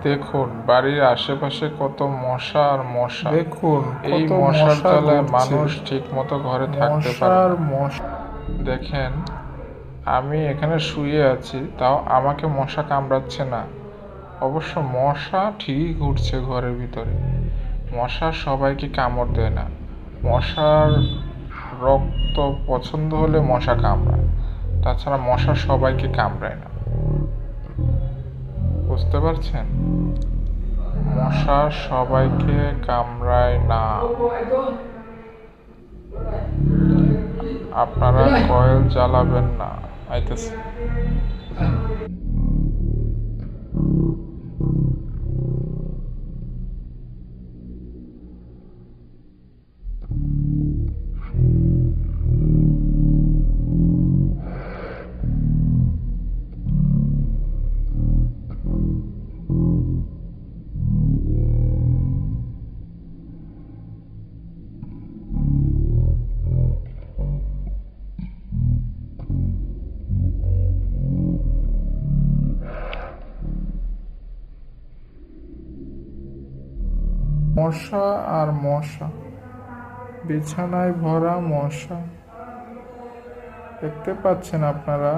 দেখুন বাড়ির আশেপাশে কত মশা আর মশা। দেখুন এই কত মশার মশা জ্বালায় ঘুরছে। মানুষ ঠিক মতো ঘরে থাকতে পারে মশার না। মশা। দেখেন আমি এখানে শুয়ে আছি, তাও আমাকে মশা কামড়াচ্ছে না। অবশ্য মশা ঠিকই ঘুরছে ঘরের ভিতরে। মশা সবাইকে কামড় দেয় না। মশার রক্ত পছন্দ হলে মশা কামড়ায়, তাছাড়া মশা সবাইকে কামড়ায় না। বুঝতে পারছেন? মশা সবাইকে কামড়ায় না। আপনারা কয়েল জ্বালাবেন না। আইতেছে। মশা আর মশা, বিছানায় ভরা মশা। দেখতে পাচ্ছেন আপনারা?